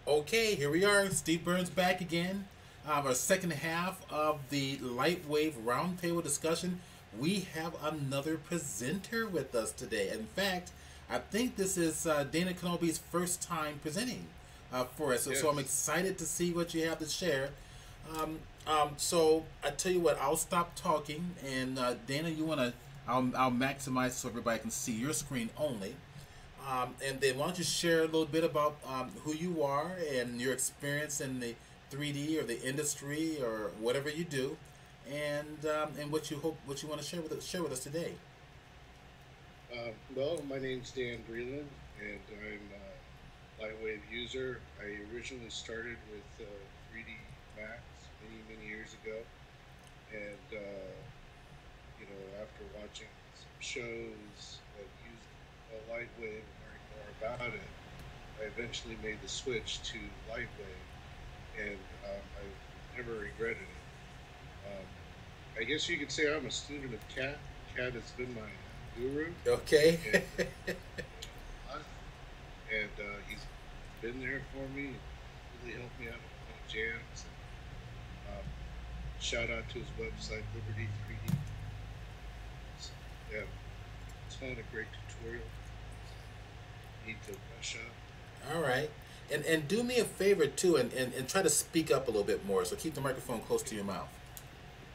Okay, here we are. Steve Burns back again. Our second half of the Lightwave Roundtable discussion. We have another presenter with us today. In fact, I think this is Dana Kenobi's first time presenting for us. So I'm Yes. excited to see what you have to share. So I tell you what, I'll stop talking, and Dana, you wanna? I'll maximize so everybody can see your screen only. And then why don't you share a little bit about who you are and your experience in the 3D or the industry or whatever you do, and what you hope what you want to share with us today. Well, my name's Dan Breland, and I'm a Lightwave user. I originally started with 3D Max many years ago, and after watching some shows that used Lightwave and learning more about it, I eventually made the switch to Lightwave, and I've never regretted it. I guess you could say I'm a student of Cat. Cat has been my guru, Okay. and and he's been there for me. Really helped me out with my jams. And, shout out to his website, Liberty 3D. So, yeah, it's found a great tutorial. Need to brush up. All right. And do me a favor too, and try to speak up a little bit more. So keep the microphone close to your mouth.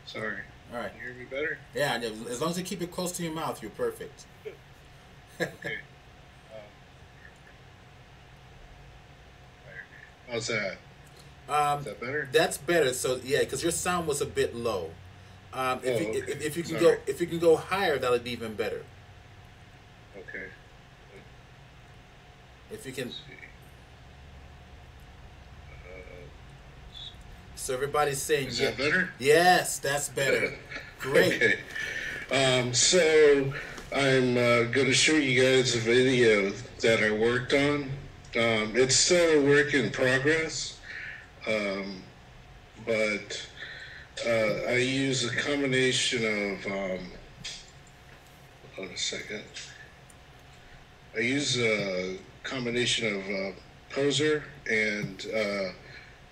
Sorry, All right. can you hear me better? Yeah, and as long as you keep it close to your mouth, you're perfect. Okay. Um, how's that? Is Um, that better? that's better. So yeah, because your sound was a bit low. Oh, okay. If you can Sorry. go higher, that would be even better. Okay. If you can. Let's see. Uh, So everybody's saying is yeah. that better? Yes, that's better. Great. Okay. So I'm going to show you guys a video that I worked on. It's still a work in progress, um, but I use a combination of, hold on a second. I use a combination of Poser and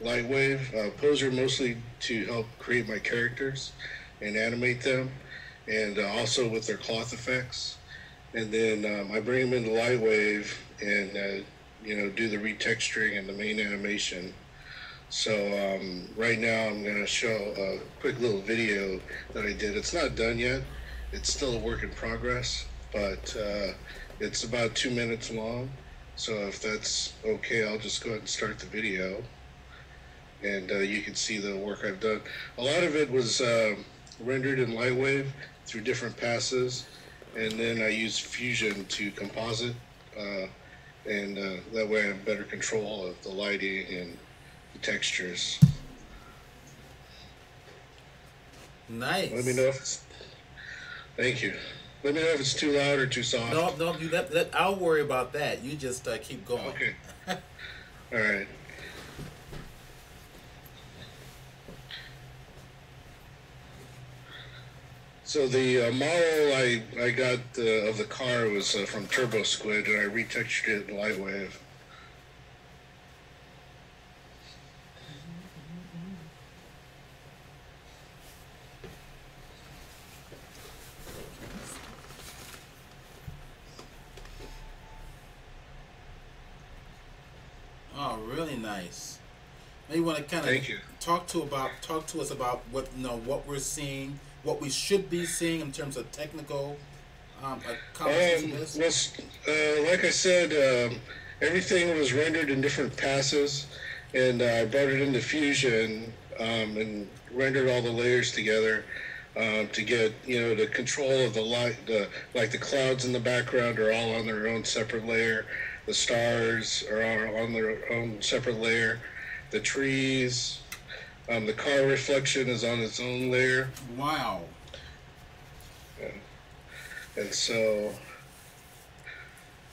Lightwave. Poser mostly to help create my characters and animate them, and also with their cloth effects. And then I bring them into Lightwave and do the retexturing and the main animation. So right now I'm going to show a quick little video that I did. It's not done yet. It's still a work in progress, but it's about 2 minutes long. So if that's okay, I'll just go ahead and start the video, and you can see the work I've done. A lot of it was rendered in Lightwave through different passes, and then I use Fusion to composite, and that way I have better control of the lighting and the textures. Let me Nice. know if it's, thank you. Let me know if it's too loud or too No, soft. no, you let I'll worry about that. You just keep going. Okay, all right. So the model I got of the car was from Turbo Squid, and I retextured it in Lightwave. Oh, really nice. Now you want to kind of Thank you. talk to us about what we're seeing, what we should be seeing in terms of technical accomplishments of this. Well, like I said, everything was rendered in different passes, and I brought it into Fusion and rendered all the layers together to get the control of the light. Like the clouds in the background are all on their own separate layer. The stars are all on their own separate layer. The trees, the car reflection is on its own layer, Wow. and so.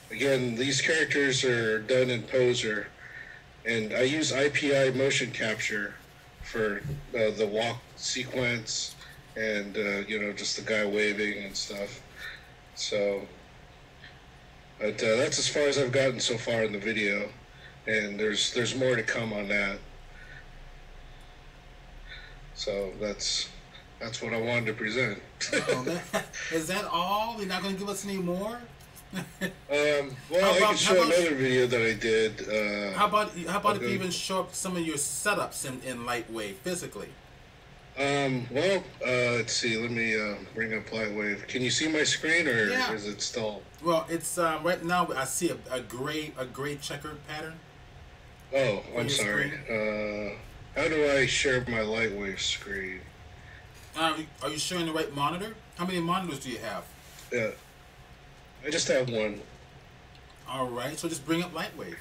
Again, these characters are done in Poser, and I use IPI motion capture for the walk sequence and just the guy waving and stuff. So, but that's as far as I've gotten so far in the video. and there's more to come on that. So that's what I wanted to present. Oh, is that all? You're not going to give us any more? Well, I can show another video that I did. How about if you even show up some of your setups in Lightwave physically? Well, let's see. Let me bring up Lightwave. Can you see my screen, or Yeah. is it still? Well, it's right now. I see a gray checkered pattern. Oh, on I'm your sorry. screen. How do I share my Lightwave screen? Are you showing the right monitor? How many monitors do you have? Yeah, I just have one. All right, so just bring up Lightwave.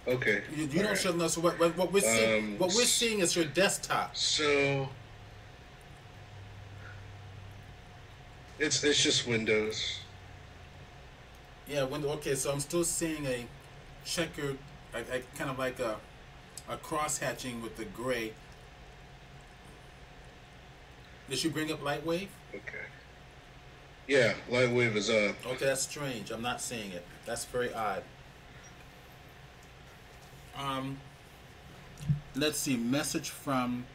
Okay. You don't show us what we're seeing. What we're seeing is your desktop. So it's just Windows. Yeah. Okay, so I'm still seeing a checkered, kind of like a cross hatching with the gray. Did you bring up Lightwave? Okay. Yeah, Lightwave is up. Okay, that's strange. I'm not seeing it. That's very odd. Let's see. Message from.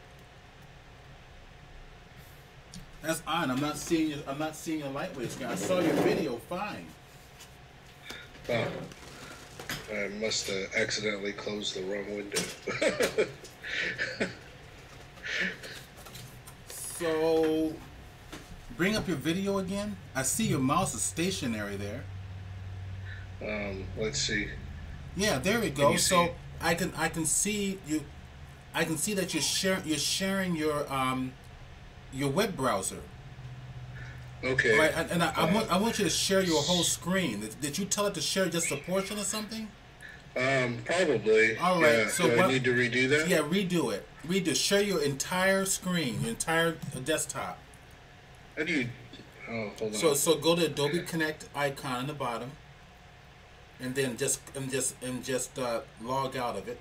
That's odd. I'm not seeing your Lightwave screen. I saw your video fine. Oh, I must have accidentally closed the wrong window. So, bring up your video again. I see your mouse is stationary there. Let's see. Yeah, there we go. So see? I can see you. I can see that you're sharing your web browser. Okay. Right, and I want you to share your whole screen. Did you tell it to share just a portion or something? Probably. All right. Yeah. So do I need to redo that? Yeah, redo it. Share your entire screen, your entire desktop. How do you? Oh, hold on. So go to Adobe Connect icon on the bottom, and then just log out of it.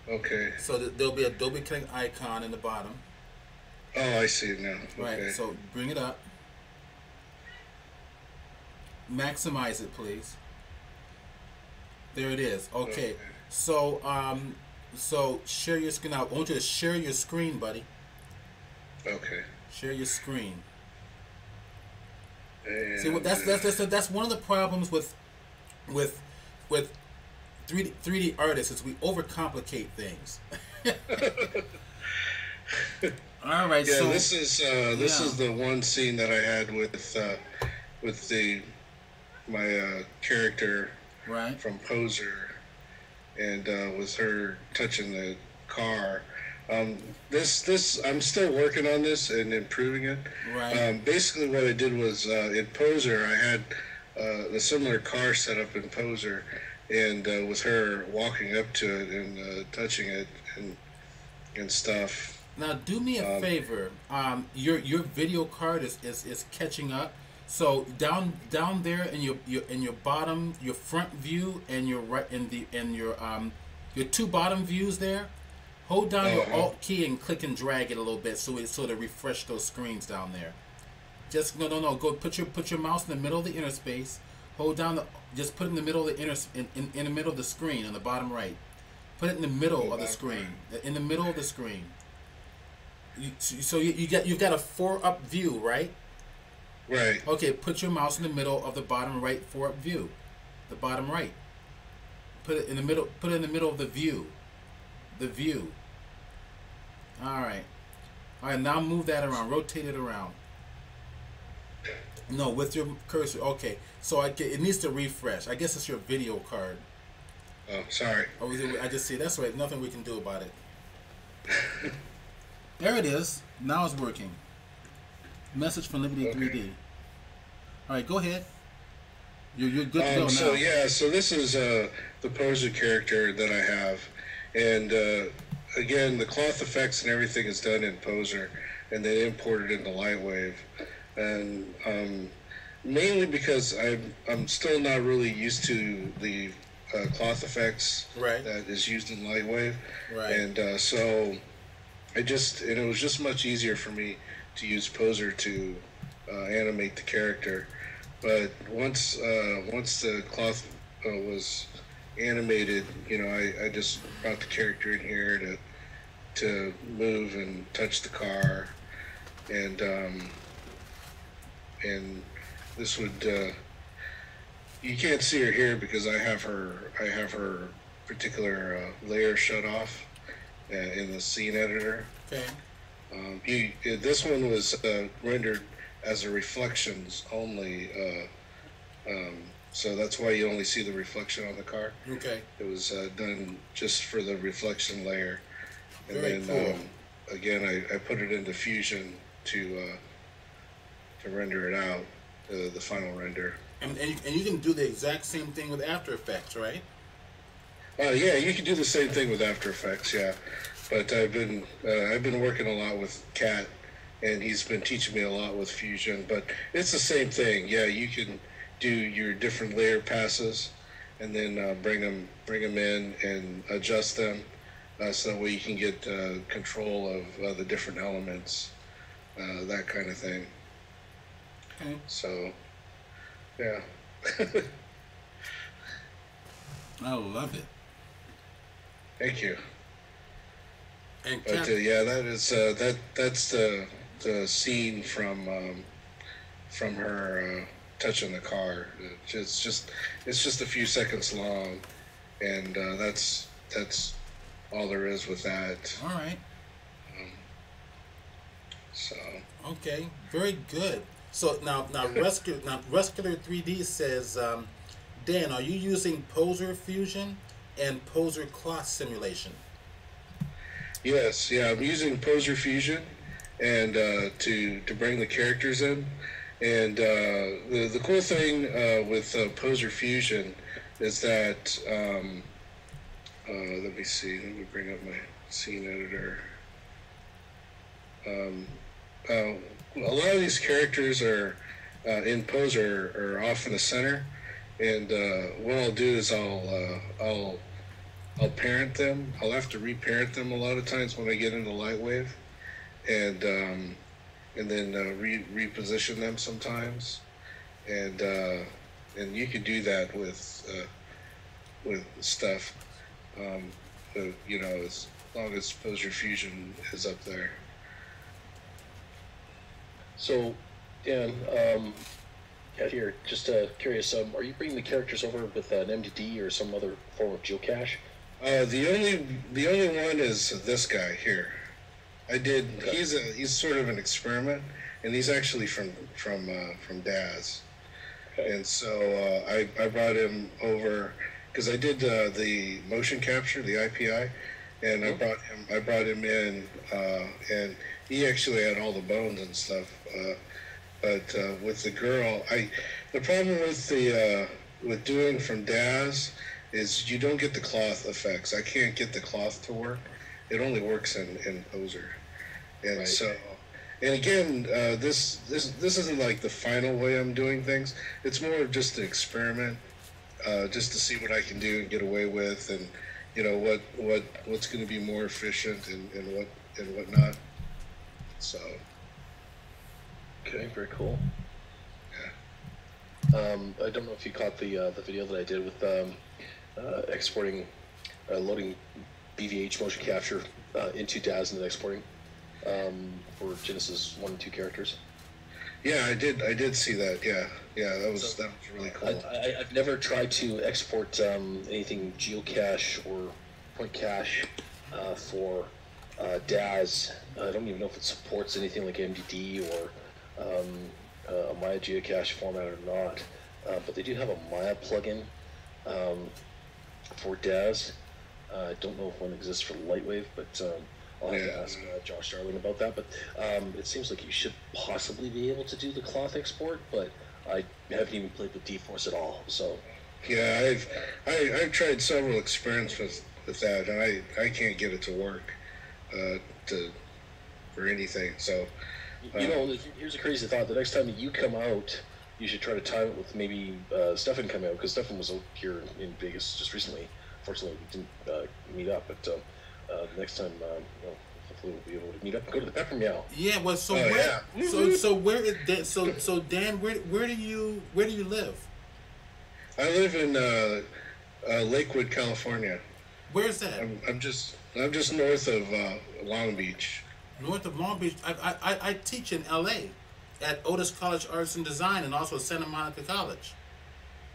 Okay. So there'll be Adobe Connect icon in the bottom. Oh, I see it now. Right. Okay. So bring it up. Maximize it, please. There it is. Okay. So so share your screen out. I want you to share your screen, buddy. Okay. Share your screen. And, See, that's one of the problems with 3D artists is we overcomplicate things. All right. Yeah, So this is the one scene that I had with my character right. from Poser, and with her touching the car. This I'm still working on this and improving it. Right. Basically, what I did was in Poser, I had a similar car set up in Poser, and with her walking up to it and touching it and stuff. Now, do me a favor. Your video card is catching up. So down there in your bottom, your front view and your right your two bottom views there. Hold down your Alt key and click and drag it a little bit so it sort of refresh those screens down there. Just no. Go put your mouse in the middle of the inner space. Hold down just put it in the middle of the in the middle of the screen on the bottom right. Put it in the middle of the screen. In the middle of the screen. You've got a 4-up view, right? Right. Okay, put your mouse in the middle of the bottom right 4-up view. The bottom right. Put it in the middle of the view. The view. Alright, now move that around. Rotate it around. No, with your cursor. Okay, so it needs to refresh. I guess it's your video card. Oh, sorry. Oh, I just see. That's right. Nothing we can do about it. There it is. Now it's working. Message from Liberty 3D. All right, go ahead. You're good to go now. So this is the Poser character that I have, and again, the cloth effects and everything is done in Poser, and then imported into Lightwave, and mainly because I'm still not really used to the cloth effects right. that is used in Lightwave, right. And so it was just much easier for me to use Poser to animate the character. But once the cloth was animated. I just brought the character in here to move and touch the car, and and this would you can't see her here because I have her particular layer shut off in the scene editor. Okay. This one was rendered as a reflections only, so that's why you only see the reflection on the car. Okay. It was done just for the reflection layer, and Very then cool. again I put it into Fusion to render it out, the final render. And you can do the exact same thing with After Effects, right? Yeah, you can do the same thing with After Effects, yeah. But I've been working a lot with Cat, and he's been teaching me a lot with Fusion. But it's the same thing. Yeah, you can do your different layer passes, and then bring them in and adjust them, so that way you can get control of the different elements, that kind of thing. Okay. So, yeah. I love it. Thank you. And But yeah, that's the scene from her touching the car. It's just a few seconds long, and that's all there is with that. all right. Um, so Okay. Very good. So now Rescuer 3D says, Dan, are you using Poser Fusion and Poser Cloth Simulation? yes, yeah, I'm using Poser Fusion and to bring the characters in. And the cool thing with Poser Fusion is that let me see. Let me bring up my scene editor. Um, a lot of these characters are in Poser are off in the center, and what I'll do is I'll parent them. I'll have to reparent them a lot of times when I get into Lightwave, and then reposition them sometimes, and you can do that with stuff, as long as Poser Fusion is up there. So, Dan, yeah, here, just curious, are you bringing the characters over with an MDD or some other form of geocache? The only one is this guy here. I did. Okay. He's sort of an experiment, and he's actually from Daz. Okay. And so I brought him over because I did the motion capture, the IPI, and I brought him in, and he actually had all the bones and stuff. But with the girl, the problem with doing from Daz is you don't get the cloth effects. I can't get the cloth to work. It only works in Poser, and Right. so. And again, this isn't like the final way I'm doing things. It's more of just an experiment, just to see what I can do and get away with, and what's going to be more efficient and whatnot. So Okay, very cool. yeah, I don't know if you caught the video that I did with exporting, loading BVH motion capture into DAZ and then exporting for Genesis 1 and 2 characters. yeah, I did see that. Yeah, that was really cool. I've never tried to export anything geocache or point cache for DAZ. I don't even know if it supports anything like MDD or a Maya geocache format or not. But they do have a Maya plugin for DAZ. I don't know if one exists for Lightwave, but I'll have to ask Josh Darling about that. But it seems like you should possibly be able to do the cloth export, but I haven't even played with D-Force at all. So Yeah, I've tried several experiments with that, and I can't get it to work for anything. So here's a crazy thought: the next time you come out, you should try to time it with maybe Stefan coming out, because Stefan was out here in Vegas just recently. Fortunately, we didn't meet up, but the next time, hopefully we'll be able to meet up and go to the Pepper Meow. Yeah. Well, so Oh, where? yeah. So where is Dan? So Dan, where do you live? I live in Lakewood, California. Where's that? I'm just north of Long Beach. North of Long Beach. I teach in L.A. at Otis College Arts and Design, and also Santa Monica College.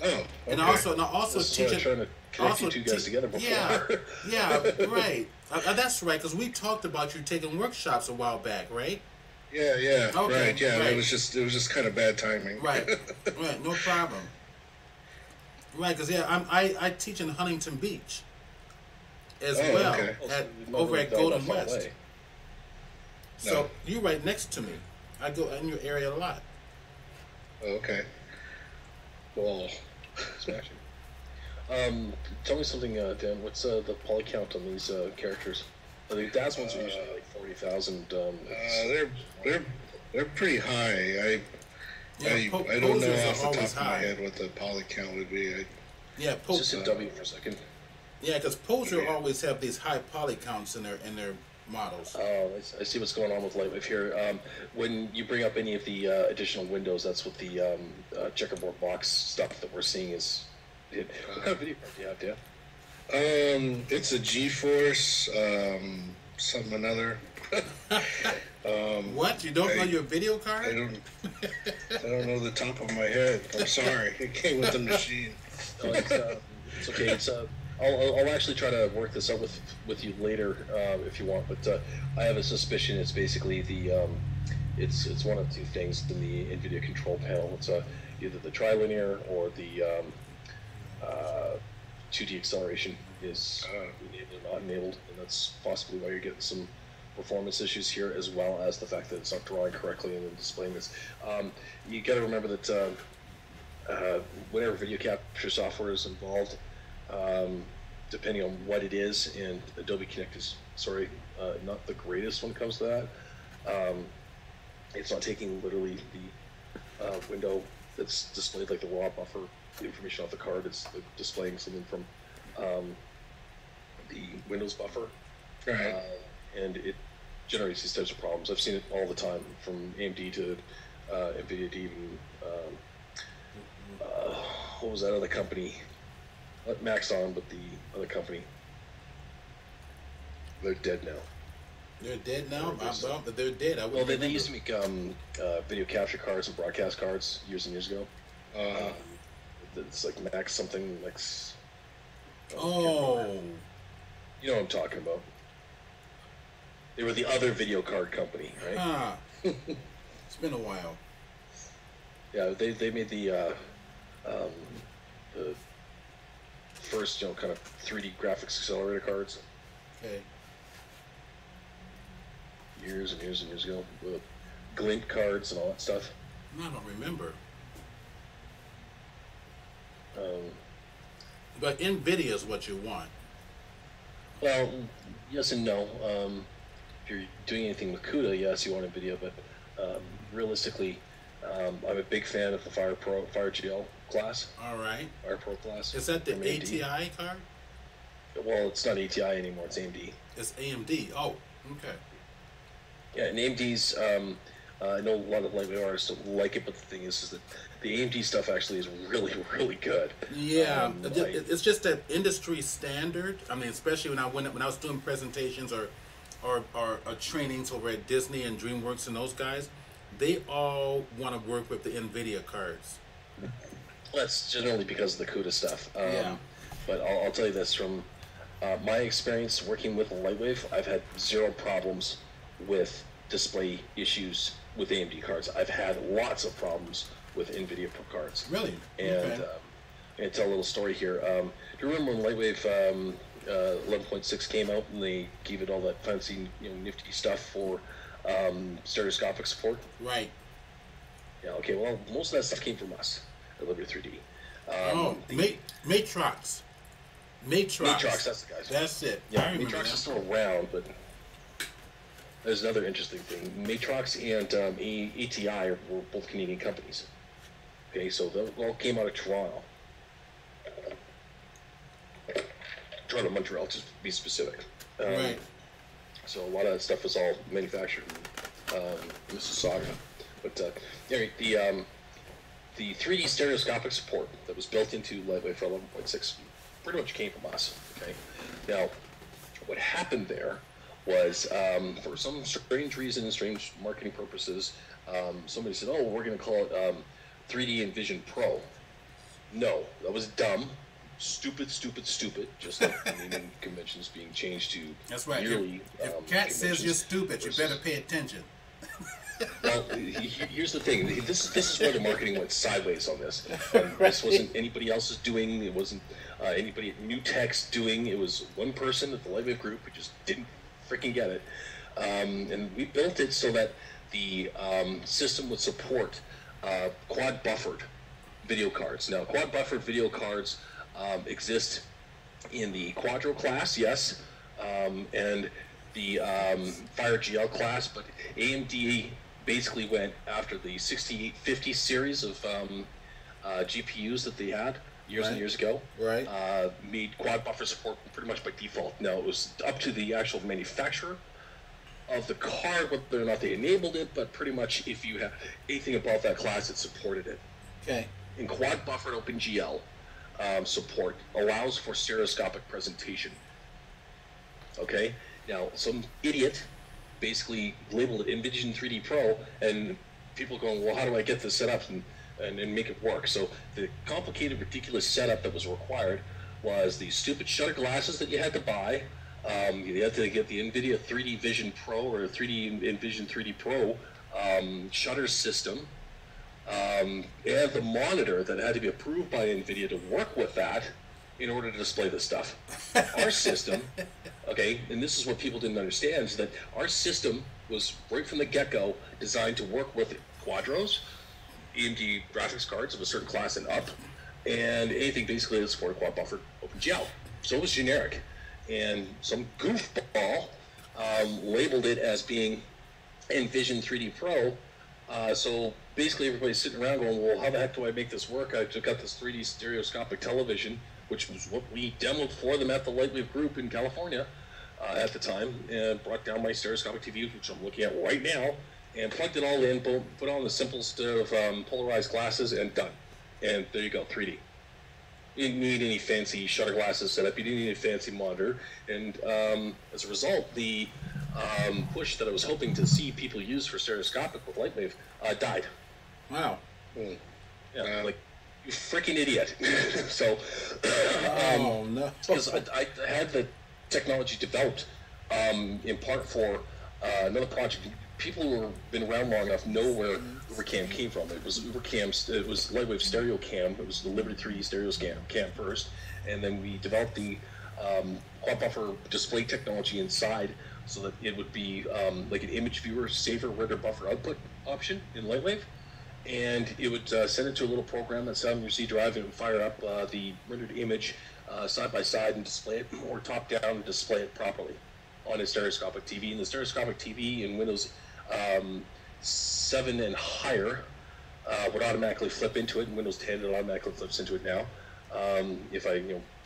Oh, okay. And I also This is teach what I'm it. trying to connect you two guys together before. Yeah, yeah, right. That's right, because we talked about you taking workshops a while back, right? Yeah, Okay, right. Yeah, right. it was just kind of bad timing. Right, right, no problem. Right, because I teach in Huntington Beach as Oh, well okay. over at Golden West. Away. So No. you're right next to me. I go in your area a lot. Oh, okay. Well, smashing. Tell me something, Dan. What's the poly count on these characters? The dad's ones are usually like 40,000. They're pretty high. I don't know Posers off are the top always of my high. head what the poly count would be. Yeah, Just hit W for a second. yeah, because Poser always have these high poly counts in their models. Oh, I see what's going on with Lightwave here. When you bring up any of the additional windows, that's what the checkerboard box stuff that we're seeing is. What kind of video card do you have, Dan? It's a GeForce, something another. What? You don't know your video card? I don't know the top of my head. I'm sorry. It came with the machine. No, it's okay. I'll actually try to work this out with you later if you want. But I have a suspicion it's basically the it's one of two things in the NVIDIA control panel. It's either the trilinear or the 2D acceleration is enabled or not enabled, and that's possibly why you're getting some performance issues here, as well as the fact that it's not drawing correctly and then displaying this. You got to remember that whenever video capture software is involved, depending on what it is, and Adobe Connect is not the greatest when it comes to that. It's not taking literally the window that's displayed like the raw buffer, the information off the card. It's displaying something from the Windows buffer, Right. and it generates these types of problems. I've seen it all the time, from AMD to NVIDIA to even what was that other company? Not Maxon, but the other company. They're dead now. They're dead now. Well, they're dead. Well, they used to make video capture cards and broadcast cards years and years ago. It's like Max something, Max. Oh. You know what I'm talking about. They were the other video card company, right? Ah. It's been a while. Yeah, they made the first, kind of 3D graphics accelerator cards Okay. years and years and years ago, with glint cards and all that stuff. I don't remember. Um, But NVIDIA is what you want. Well, yes and no. If you're doing anything with CUDA, yes, you want NVIDIA, but realistically, I'm a big fan of the FireGL class, All right. Fire Pro class. Is that the from AMD. ATI card? Well, it's not ATI anymore, it's AMD. It's AMD. Oh, okay. Yeah, and AMD's, I know a lot of lightweight artists don't like it, but the thing is that the AMD stuff actually is really, really good. Yeah, it's just that industry standard. I mean, especially when I was doing presentations or trainings over at Disney and DreamWorks and those guys, they all want to work with the NVIDIA cards. Well, that's generally because of the CUDA stuff. Yeah. But I'll tell you this, from my experience working with Lightwave, I've had zero problems with display issues with AMD cards. I've had lots of problems with NVIDIA Pro cards. Really? And Okay. I'm going to tell a little story here. Do you remember when Lightwave 11.6 came out and they gave it all that fancy, nifty stuff for stereoscopic support? Right. Yeah, okay, well, most of that stuff came from us at Liberty 3D. Matrox. Matrox, that's the guys. That's it. I Yeah, remember Matrox that. is still around, but there's another interesting thing. Matrox and ATI were both Canadian companies. Okay, so they all came out of Toronto. Toronto, Montreal, to be specific. Right. So a lot of that stuff was all manufactured in Mississauga. But anyway, the 3D stereoscopic support that was built into Lightwave for 11.6 pretty much came from us. Okay, now what happened there was for some strange reason and strange marketing purposes, somebody said, "Oh, we're going to call it 3D Envision Pro." No, that was dumb. Stupid. Just like the naming conventions being changed to that's right. yearly. If Cat says you're stupid, you better pay attention. Well, here's the thing. This is where the marketing went sideways on this. This wasn't anybody else's doing. It wasn't anybody at New Tech's doing. It was one person at the Lightwave group who just didn't freaking get it. And we built it so that the system would support quad buffered video cards. Now, quad buffered video cards exist in the Quadro class, yes, and the Fire GL class, but AMD basically went after the 6850 series of GPUs that they had years and years ago. Right. Made quad buffer support pretty much by default. Now, it was up to the actual manufacturer of the card whether or not they enabled it, but pretty much if you have anything above that class, it supported it. Okay. And quad buffered OpenGL support allows for stereoscopic presentation. Okay? Now, some idiot basically labeled it Envision 3D Pro, and people going, well, how do I get this set up and make it work? So the complicated, ridiculous setup that was required was the stupid shutter glasses that you had to buy. You had to get the NVIDIA 3D Vision Pro or 3D Envision 3D Pro shutter system. And the monitor that had to be approved by NVIDIA to work with that in order to display this stuff. Our system, okay, and this is what people didn't understand, is that our system was right from the get-go designed to work with Quadros, AMD graphics cards of a certain class and up, and anything basically that supported quad buffered OpenGL. So it was generic. And some goofball labeled it as being Envision 3D Pro. So basically everybody's sitting around going, well, how the heck do I make this work? I just got this 3D stereoscopic television, which was what we demoed for them at the Lightwave group in California at the time, and brought down my stereoscopic TV, which I'm looking at right now, and plugged it all in, put on the simplest of polarized glasses, and done. And there you go, 3D. You didn't need any fancy shutter glasses set up. You didn't need a fancy monitor. And as a result, the push that I was hoping to see people use for stereoscopic with Lightwave died. Wow. Yeah, like, you freaking idiot. So, oh, no. Because I had the technology developed in part for another project. People who have been around long enough know where UberCam came from. It was UberCam, it was Lightwave Stereo Cam. It was the Liberty 3D Stereo Cam first, and then we developed the quad buffer display technology inside so that it would be like an image viewer saver render buffer output option in Lightwave, and it would send it to a little program that's on your C drive and fire up the rendered image side by side and display it, or top down and display it properly on a stereoscopic TV. And the stereoscopic TV in Windows 7 and higher would automatically flip into it. In Windows 10, it automatically flips into it now if I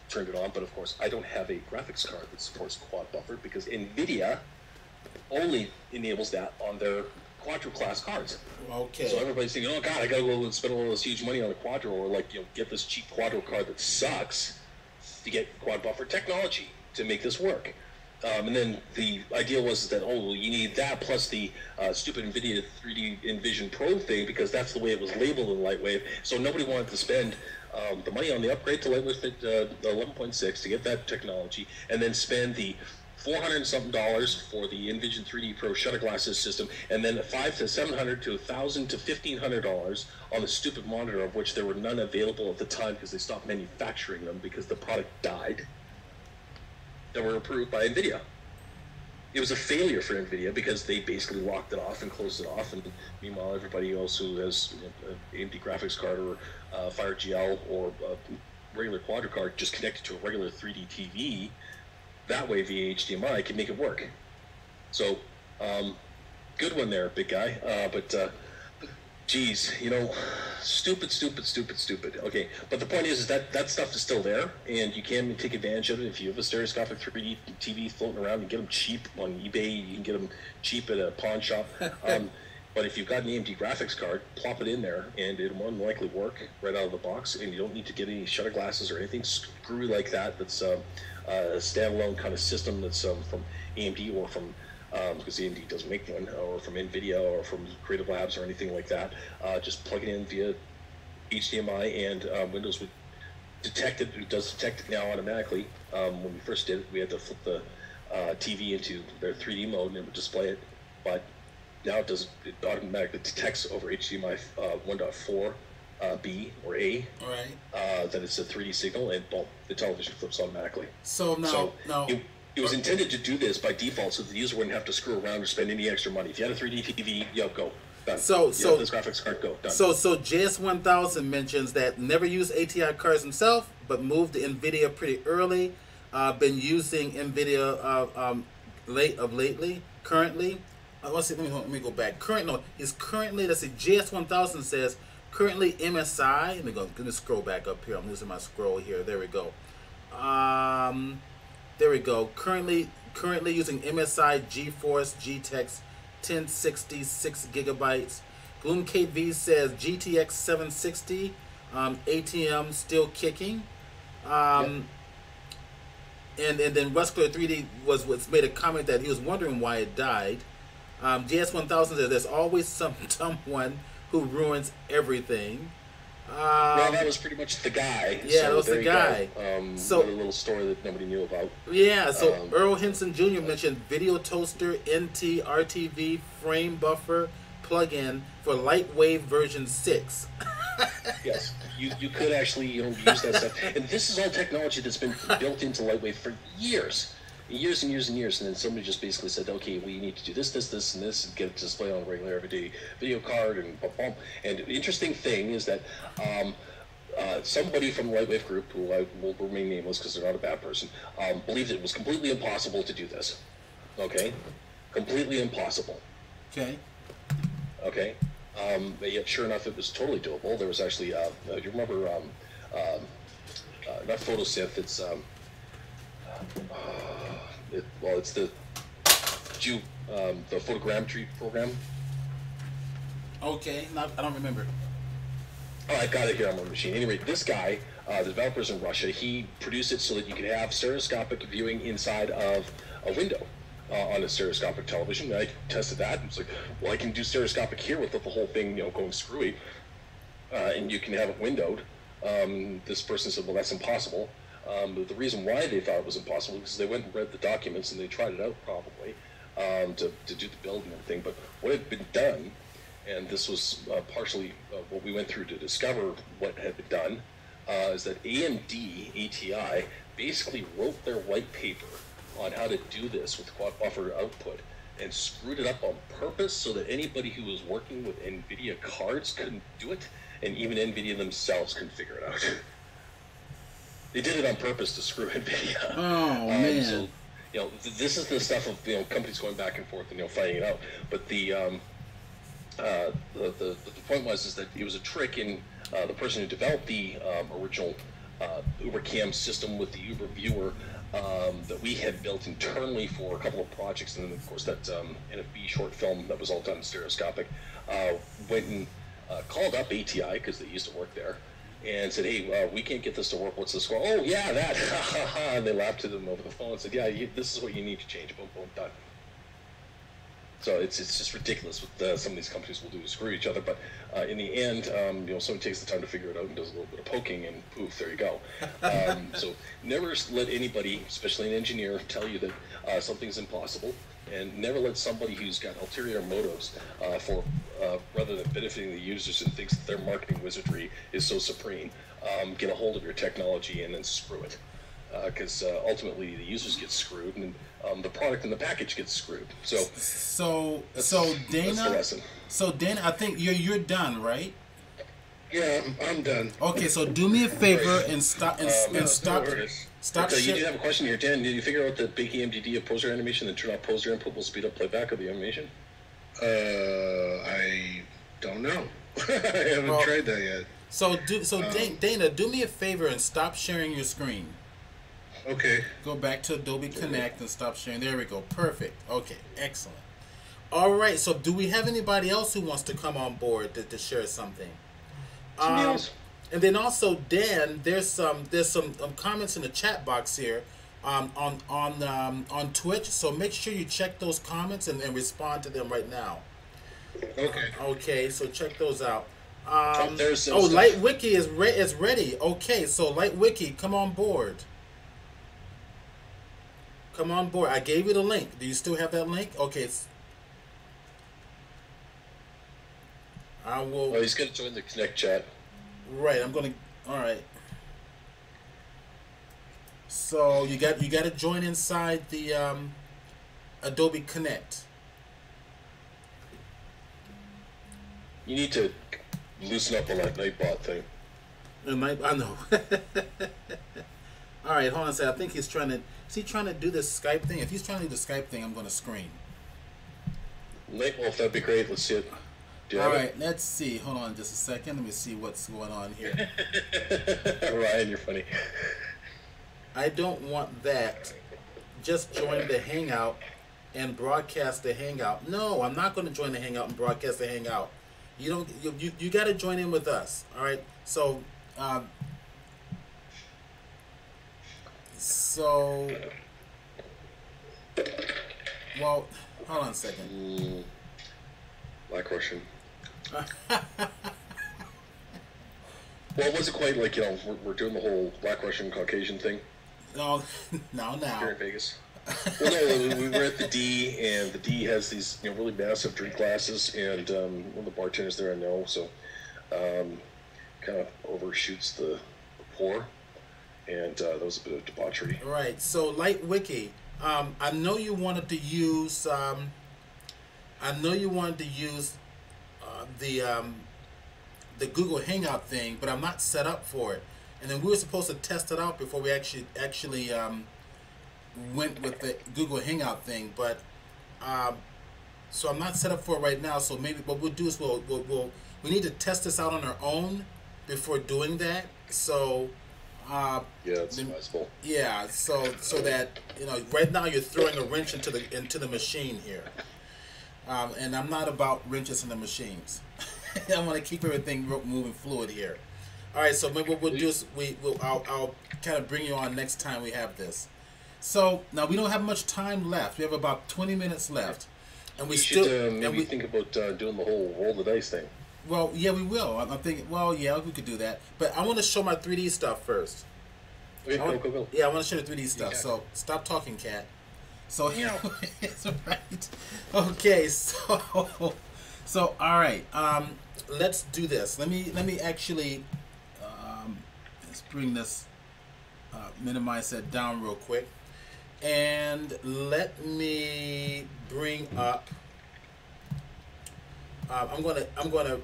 turned it on. But of course, I don't have a graphics card that supports quad buffer because NVIDIA only enables that on their Quadro class cards. Okay. So everybody's thinking, oh God, I gotta go and spend all this huge money on a Quadro, or like get this cheap Quadro card that sucks to get quad buffer technology to make this work. And then the idea was that, oh, well, you need that plus the stupid NVIDIA 3D Envision Pro thing because that's the way it was labeled in Lightwave. So nobody wanted to spend the money on the upgrade to Lightwave 11.6 to get that technology, and then spend the $400 and something for the Envision 3D Pro shutter glasses system, and then $500 to $700 to $1,000 to $1,500 on the stupid monitor, of which there were none available at the time because they stopped manufacturing them because the product died, that were approved by NVIDIA. It was a failure for NVIDIA because they basically locked it off and closed it off, and meanwhile everybody else who has an AMD graphics card or Fire GL or a regular Quadro card just connected to a regular 3D TV, that way via HDMI can make it work. So, good one there, big guy. But geez, stupid. Okay, but the point is that that stuff is still there, and you can take advantage of it if you have a stereoscopic 3D TV floating around. You get them cheap on eBay. You can get them cheap at a pawn shop. But if you've got an AMD graphics card, plop it in there, and it'll more than likely work right out of the box, and you don't need to get any shutter glasses or anything screwy like that. That's a standalone kind of system that's from AMD or from because AMD doesn't make one, or from NVIDIA or from Creative Labs or anything like that. Just plug it in via HDMI, and Windows would detect it. It does detect it now automatically. When we first did it, we had to flip the TV into their 3D mode and it would display it, but now it automatically detects over HDMI 1.4 B or A that it's a 3D signal, and boom, the television flips automatically. So now it was intended to do this by default, so the user wouldn't have to screw around or spend any extra money. If you had a 3D TV, go. Done. So this graphics card, go. Done. So JS1000 mentions that never used ATI cards himself, but moved to NVIDIA pretty early. Been using NVIDIA lately. Currently, let's see. Let me go back. Let's see. JS1000 says currently MSI. Let me scroll back up here. I'm losing my scroll here. There we go. There we go. Currently using MSI GeForce GTX 1060 6 GB. Gloom KV says GTX 760 ATM still kicking. And then Muscular 3D was made a comment that he was wondering why it died. JS1000 says there's always someone who ruins everything. Well, that was pretty much the guy. Yeah, so that was the guy. So a little story that nobody knew about. Yeah, so Earl Henson Jr. mentioned video toaster, NT, RTV, frame buffer, plugin for Lightwave version 6. Yes, you could actually use that stuff. And this is all technology that's been built into Lightwave for years. Years and years and years, and then somebody just basically said, okay, we need to do this, and this, and get it displayed on a regular everyday video card, and boom. And the interesting thing is that somebody from the Lightwave group, who I will remain nameless because they're not a bad person, believed it was completely impossible to do this. Okay? Completely impossible. Okay. Okay? But yet, sure enough, it was totally doable. There was actually, you remember, not photosynth, it's, it's the the photogrammetry program. Okay, I don't remember. Oh, I got it here on my machine. Anyway, this guy, the developer's in Russia. He produced it so that you could have stereoscopic viewing inside of a window on a stereoscopic television. And I tested that, and it's like, well, I can do stereoscopic here without the whole thing, going screwy, and you can have it windowed. This person said, well, that's impossible. But the reason why they thought it was impossible is because they went and read the documents and they tried it out probably to do the build and everything. But what had been done, and this was partially what we went through to discover what had been done, is that AMD ATI basically wrote their white paper on how to do this with quad buffer output and screwed it up on purpose so that anybody who was working with NVIDIA cards couldn't do it, and even NVIDIA themselves couldn't figure it out. They did it on purpose to screw NVIDIA. Oh man! So, this is the stuff of companies going back and forth and fighting it out. But the point was that it was a trick in the person who developed the original UberCam system with the Uber viewer that we had built internally for a couple of projects, and then of course that NFB short film that was all done stereoscopic. Went and called up ATI because they used to work there. And said, hey, we can't get this to work. What's the score? Oh, yeah, that. And they laughed to them over the phone and said, yeah, this is what you need to change. Boom, boom, done. So it's just ridiculous what some of these companies will do to screw each other. But in the end, someone takes the time to figure it out and does a little bit of poking, and poof, there you go. So never let anybody, especially an engineer, tell you that something's impossible. And never let somebody who's got ulterior motives for rather than benefiting the users and thinks that their marketing wizardry is so supreme, get a hold of your technology and then screw it. Because ultimately the users get screwed and the product and the package gets screwed. So Dana, that's the lesson. So Dana, I think you're done, right? Yeah, I'm done. Okay, so do me a favor and stop Stop. Okay, you do have a question here, Dan. Did you figure out that big EMDD of poser animation and turn off poser input will speed up playback of the animation? I don't know. I haven't tried that yet. So Dana, do me a favor and stop sharing your screen. Okay. Go back to Adobe Connect and stop sharing. There we go. Perfect. Okay. Excellent. All right. So, do we have anybody else who wants to come on board to share something? Somebody Um, else. and then also, Dan, there's some comments in the chat box here on Twitch. So make sure you check those comments and respond to them right now. Okay. Okay, so check those out. Oh, there's some Oh, stuff. Light Wiki is ready. Okay, so Light Wiki, come on board. Come on board. I gave you the link. Do you still have that link? Okay, I will. Oh, he's gonna join the Connect chat. Right, I'm gonna. All right. So you got to join inside the Adobe Connect. You need to loosen up on that Nightbot thing. I know. All right, hold on a second. I think he's trying to. Is he trying to do this Skype thing? If he's trying to do the Skype thing, I'm going to screen. Nightwolf, that'd be great. Let's see it. Do you All have right, let's see. Hold on just a second. Let me see what's going on here. it? Ryan, you're funny. I don't want that. Just join the Hangout and broadcast the Hangout. No, I'm not going to join the Hangout and broadcast the Hangout. You don't. You got to join in with us. All right. So. So. Well, hold on a second. Black Russian. Well, it wasn't quite like, we're doing the whole Black Russian Caucasian thing No, here now. in Vegas. Well, no, we were at the D, and the D has these really massive drink glasses, and one of the bartenders there I know, so kind of overshoots the pour, and that was a bit of debauchery. Right. So, Light Wiki, I know you wanted to use. I know you wanted to use the Google Hangout thing, but I'm not set up for it. And then we were supposed to test it out before we actually went with the Google Hangout thing. But so I'm not set up for it right now. So maybe what we'll do is we need to test this out on our own before doing that. So Yeah, it's possible. yeah, so that right now you're throwing a wrench into the machine here, and I'm not about wrenches in the machines. I want to keep everything moving fluid here. All right, so maybe what we'll do is I'll kind of bring you on next time we have this. So now we don't have much time left. We have about 20 minutes left, and we still should maybe think about doing the whole roll the dice thing. Well, yeah, we will. I'm thinking. Well, yeah, we could do that. But I want to show my 3D stuff first. Okay, go. Yeah, I want to show the 3D stuff. Yeah. So stop talking, cat. So it's right. Okay, so all right. Let's do this. Let me actually let's bring this minimize that down real quick, and let me bring up. I'm gonna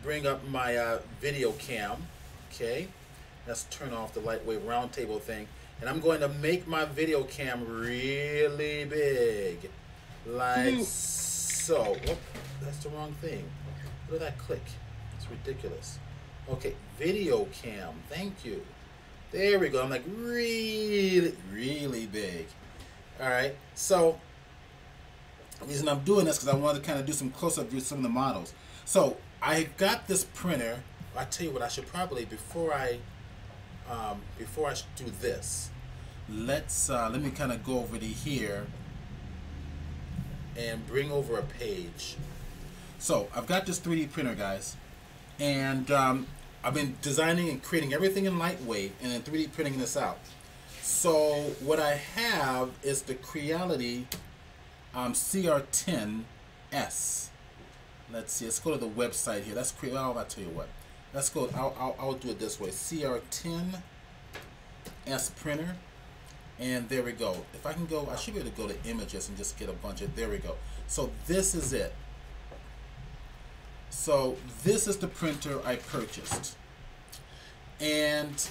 bring up my video cam. Okay. Let's turn off the lightweight roundtable thing. And I'm going to make my video cam really big. Like so. Whoop, that's the wrong thing. Look at that click. It's ridiculous. Okay, video cam. Thank you. There we go. I'm like really, really big. Alright, so the reason I'm doing this because I want to kind of do some close-up views of some of the models. So I got this printer. I tell you what, I should probably before I do this, let me kind of go over to here and bring over a page. So I've got this 3D printer, guys, and I've been designing and creating everything in Lightweight and then 3D printing this out. So what I have is the Creality CR10S. Let's see. Let's go to the website here. That's I'll tell you what. Let's go. I'll do it this way. CR10S printer, and there we go. If I can go, I should be able to go to images and just get a bunch of. There we go. So this is it. So this is the printer I purchased, and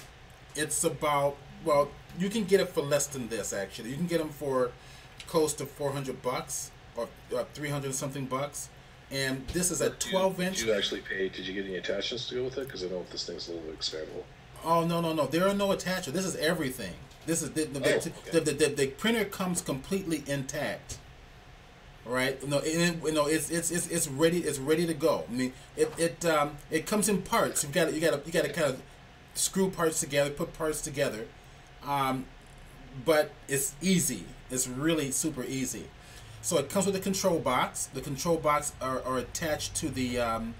it's about, well, you can get it for less than this. Actually, you can get them for close to $400 or 300 something bucks. And this is a 12-inch. Did you actually pay? Did you get any attachments to go with it? Because I know this thing's a little bit expandable. Oh no! There are no attachments. This is everything. This is the printer comes completely intact. right? It's ready. It's ready to go. I mean, it comes in parts. You got to kind of screw parts together, put parts together, but it's easy. It's really super easy. So it comes with a control box. The control box are attached to the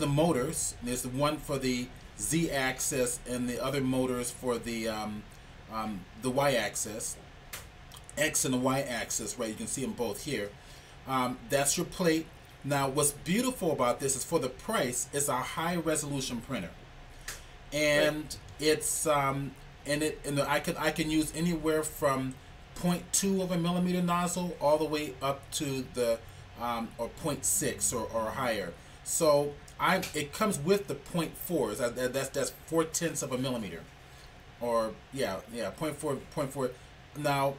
motors. There's the one for the Z-axis and the other motors for the Y-axis, X and the Y-axis. Right, you can see them both here. That's your plate. Now, what's beautiful about this is for the price, it's a high-resolution printer, and it's I can use anywhere from 0.2 of a millimeter nozzle all the way up to the or 0.6 or higher. So it comes with the 0.4s. That's 4/10 of a millimeter, or .4. Now,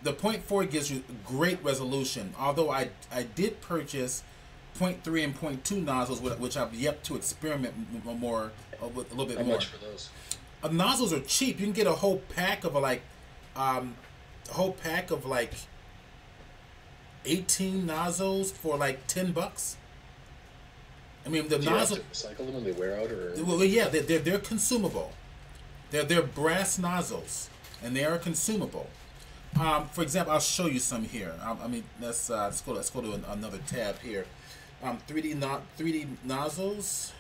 the 0.4 gives you great resolution. Although I did purchase 0.3 and 0.2 nozzles, which I've yet to experiment more with a little bit more. How much for those? Nozzles are cheap. You can get a whole pack of like 18 nozzles for like $10. I mean, the nozzle. Do you have to recycle them when they wear out, or? Well, yeah, they're consumable. They're brass nozzles, and they are consumable. For example, I'll show you some here. Let's go to another tab here. 3D nozzles,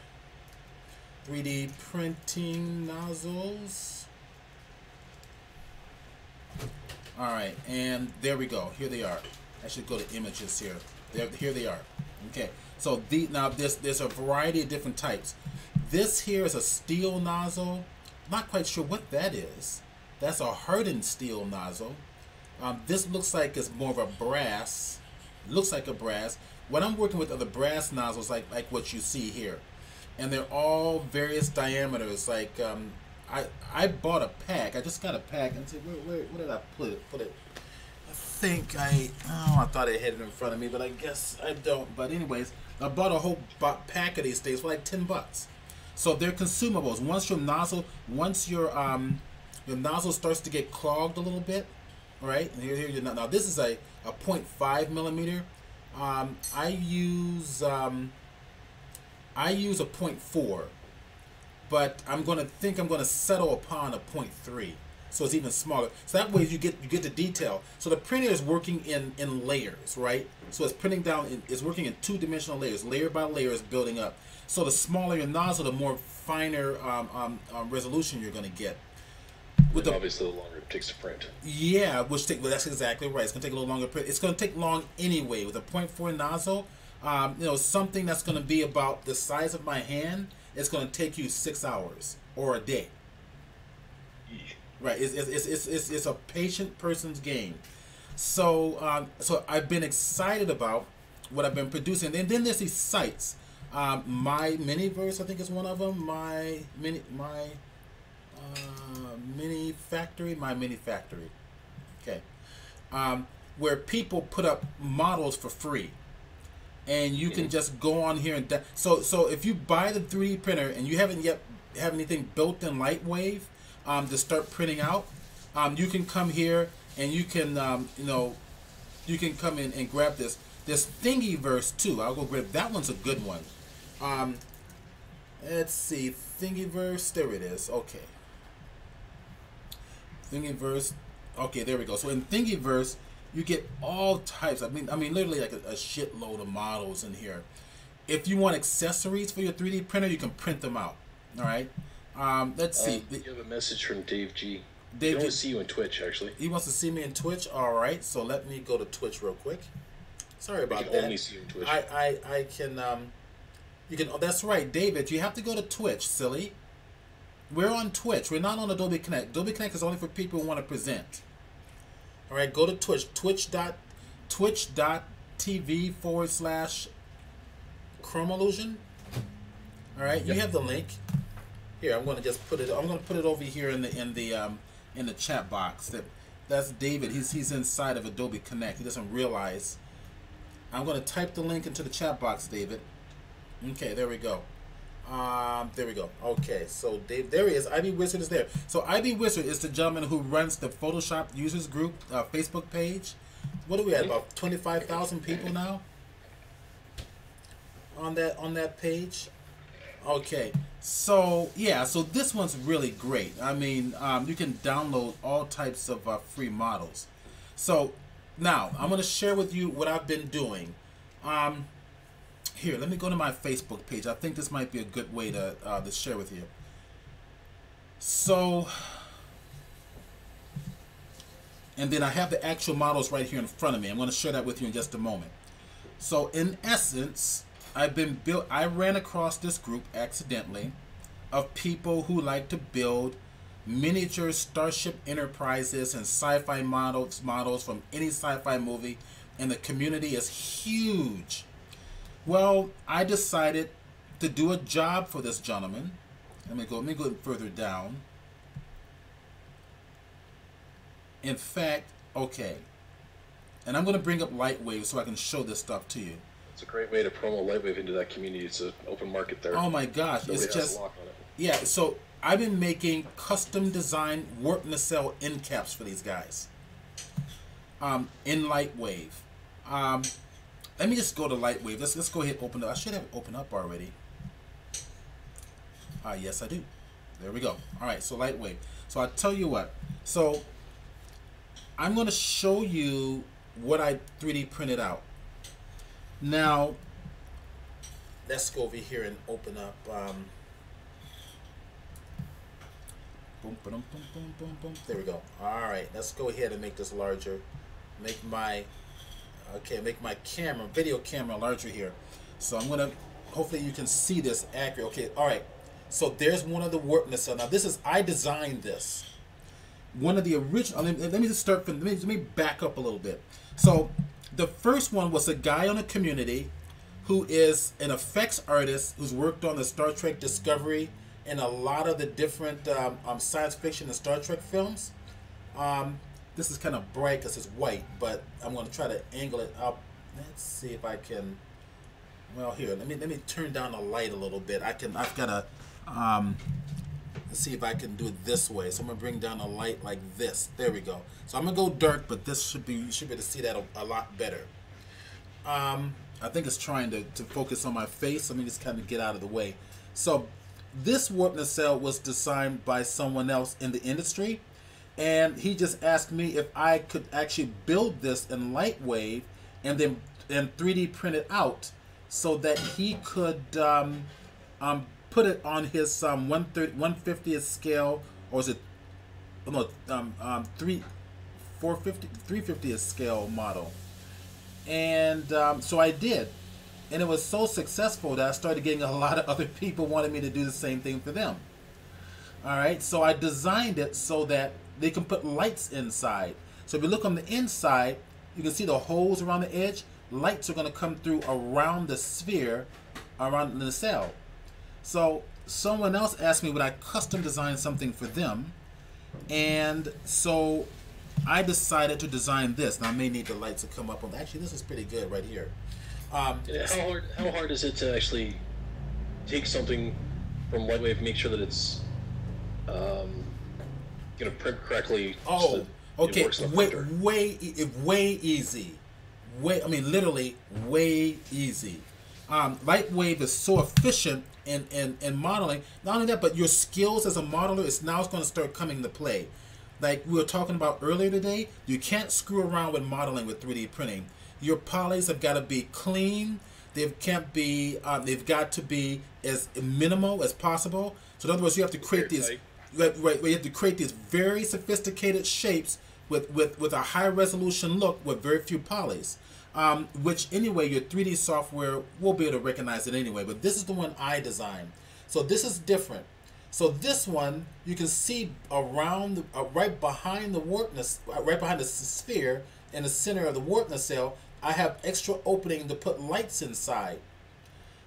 3D printing nozzles. All right, and there we go. Here they are. I should go to images here. Here they are. Okay, so now there's a variety of different types. This here is a steel nozzle. Not quite sure what that is. That's a hardened steel nozzle. This looks like it's more of a brass. Looks like a brass. What I'm working with are the brass nozzles, like what you see here, and they're all various diameters. Like I bought a pack. I just got a pack, and said, where did I put it? I think I thought I had it in front of me, but I guess I don't. But anyways, I bought a whole pack of these things for like $10. So they're consumables. Once your nozzle starts to get clogged a little bit, right? And here you're now. This is a 0.5 millimeter. I use a 0.4, but I'm gonna settle upon a 0.3, so it's even smaller. So that way you get the detail. So the printer is working in layers, right? So it's printing down. It's working in two-dimensional layers, layer by layer, is building up. So the smaller your nozzle, the more finer resolution you're gonna get. With obviously, the longer it takes to print. Yeah, that's exactly right. It's gonna take a little longer. It's gonna take long anyway. With a 0.4 nozzle, something that's gonna be about the size of my hand, it's gonna take you 6 hours or a day. Right? It's a patient person's game. So I've been excited about what I've been producing, and then there's these sites. My Miniverse, I think, is one of them. My Mini Factory. Okay. Where people put up models for free, and you can just go on here and so if you buy the 3D printer and you haven't yet have anything built in Lightwave to start printing out, you can come here and you can you can come in and grab this Thingiverse too. I'll go grab that. One's a good one. Let's see, Thingiverse. There it is. Okay. Thingiverse. Okay, there we go. So in Thingiverse, you get all types. I mean, literally like a shitload of models in here. If you want accessories for your 3D printer, you can print them out. All right. Let's see. You have a message from Dave G. Dave He wants to see you in Twitch, actually. He wants to see me in Twitch. All right. So let me go to Twitch real quick. Sorry about that. Only see you in Twitch. I can. You can. Oh, that's right, David. You have to go to Twitch, silly. We're on Twitch. We're not on Adobe Connect. Adobe Connect is only for people who want to present. All right, go to Twitch. Twitch.tv/Chrome All right, you have the link. Here, I'm going to just put it. I'm going to put it over here in the chat box. That's David. He's inside of Adobe Connect. He doesn't realize. I'm going to type the link into the chat box, David. Okay, there we go. There we go. Okay, so Dave, there he is. IB Wizard is there. So IB Wizard is the gentleman who runs the Photoshop users group Facebook page. What are we at? About 25,000 people now on that page. Okay, so yeah, so this one's really great. I mean, you can download all types of free models. So now I'm going to share with you what I've been doing. Here, let me go to my Facebook page. I think this might be a good way to share with you. So, and then I have the actual models right here in front of me. I'm going to share that with you in just a moment. So, in essence, I ran across this group accidentally of people who like to build miniature Starship Enterprises and sci-fi models from any sci-fi movie, and the community is huge. Well, I decided to do a job for this gentleman. Let me go further down. In fact, okay. And I'm going to bring up Lightwave so I can show this stuff to you. It's a great way to promo Lightwave into that community. It's an open market there. Oh my gosh, Nobody it's has just a lock on it. yeah. So I've been making custom design warp nacelle end caps for these guys. In Lightwave. Let me just go to Lightwave. Let's go ahead and open up. I should have it open up already. Yes, I do. There we go. All right, so Lightwave. So I'll tell you what. So I'm going to show you what I 3D printed out. Now, let's go over here and open up. Boom, boom, boom, boom, boom, boom. There we go. All right, let's go ahead and make this larger. Make my camera, video camera larger here. So I'm gonna, hopefully you can see this accurate. Okay, all right. So there's one of the warp nacelle. Now this is, I designed this. One of the original, let me just start from, let me back up a little bit. So the first one was a guy on a community who is an effects artist who's worked on the Star Trek Discovery and a lot of the different science fiction and Star Trek films. This is kind of bright because it's white, but I'm going to try to angle it up. Let's see if I can. Well, here, let me turn down the light a little bit. I've got to let's see if I can do it this way. So I'm gonna bring down the light like this. There we go. So I'm gonna go dark, but this should be, you should be able to see that a lot better. I think it's trying to focus on my face. Let me just kind of get out of the way. So this warp nacelle was designed by someone else in the industry, and he just asked me if I could actually build this in Lightwave and then 3D print it out so that he could put it on his 150th scale, or is it, no, 350th scale model. And so I did, and it was so successful that I started getting a lot of other people wanting me to do the same thing for them. All right, so I designed it so that they can put lights inside. So if you look on the inside, you can see the holes around the edge. Lights are going to come through around the sphere, around the nacelle. So someone else asked me would I custom design something for them, and so I decided to design this. Now I may need the lights to come up on. Actually, this is pretty good right here. How hard is it to actually take something from Lightwave, make sure that it's going to print correctly? Oh, so okay. Way easy. I mean, literally way easy. Lightwave is so efficient in modeling. Not only that, but your skills as a modeler is now going to start coming into play. Like we were talking about earlier today, you can't screw around with modeling with 3D printing. Your polys have got to be clean. They've got to be as minimal as possible. So in other words, you have to create these. You have to create these very sophisticated shapes with a high resolution look with very few polys. Which anyway, your 3D software will be able to recognize it anyway. But this is the one I designed. So this is different. So this one, you can see around, right behind the warpness, right behind the sphere, in the center of the warp nacelle, I have extra opening to put lights inside.